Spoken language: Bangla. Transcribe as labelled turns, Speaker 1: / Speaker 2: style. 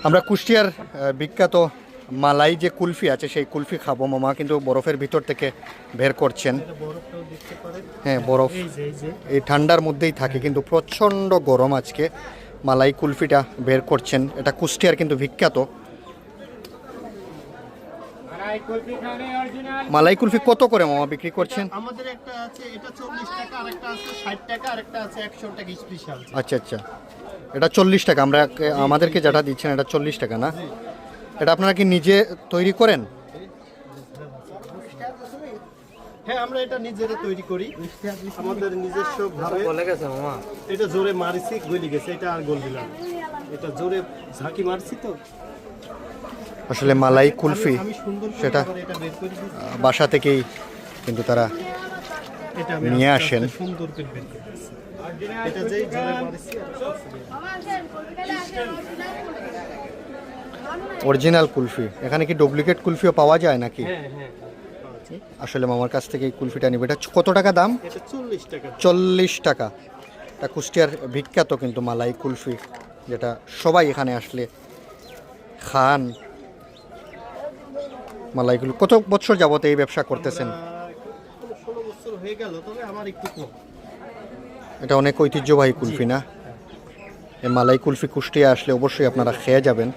Speaker 1: আমরা কুষ্টিয়ার বিখ্যাত মালাই যে কুলফি আছে সেই কুলফি খাবো। মামা কিন্তু বরফের ভিতর থেকে বের করছেন। হ্যাঁ, বরফ এই ঠান্ডার মধ্যেই থাকে, কিন্তু প্রচণ্ড গরম আজকে। মালাই কুলফিটা বের করছেন, এটা কুষ্টিয়ার কিন্তু বিখ্যাত। মালাই কুলফি কত করে মামা বিক্রি করছেন?
Speaker 2: আমাদের একটা আছে এটা 40 টাকা, আরেকটা আছে 60 টাকা, আরেকটা আছে 100 টাকা স্পেশাল।
Speaker 1: আচ্ছা আচ্ছা, এটা 40 টাকা। আমাদেরকে যেটা দিচ্ছেন এটা 40 টাকা না? এটা আপনারা কি নিজে তৈরি করেন?
Speaker 2: হ্যাঁ, আমরা এটা নিজেরা তৈরি করি, আমাদের নিজস্ব ভাবে। এটা জোরে মারিছি, গলি গেছে, এটা আর গলবি না, এটা জোরে ঝাঁকি মারছি তো।
Speaker 1: আসলে মালাই কুলফি
Speaker 2: আমি সুন্দর করে
Speaker 1: সেটা
Speaker 2: এটা বের করে দিয়েছি।
Speaker 1: বাসা থেকেই কিন্তু তারা
Speaker 2: এটা আমি
Speaker 1: নিয়ে
Speaker 2: আস্তে
Speaker 1: আসেন।
Speaker 2: আস্তে সুন্দর করে বের করে দিয়েছি। এটা যেই জোরে মারিছি
Speaker 1: অরিজিনাল কুলফি। এখানে কি ডুপ্লিকেট কুলফিও পাওয়া যায় নাকি?
Speaker 2: হ্যাঁ হ্যাঁ,
Speaker 1: আসলে মামার কাছ থেকে এই কুলফিটা নিবে। এটা কত টাকা দাম?
Speaker 2: এটা 40 টাকা।
Speaker 1: 40 টাকা। এটা কুষ্টিয়ার বিখ্যাত কিন্তু মালাই কুলফি, যেটা সবাই এখানে আসলে খান। মালাইগুলো কত বছর যাবত এই ব্যবসা করতেছেন?
Speaker 2: 16 বছর হয়ে গেল, তবে আমার একটু কম।
Speaker 1: এটা অনেক ঐতিহ্যবাহী কুলফি না? এই মালাই কুলফি কুষ্টিয়া আসলে অবশ্যই আপনারা খেয়ে যাবেন।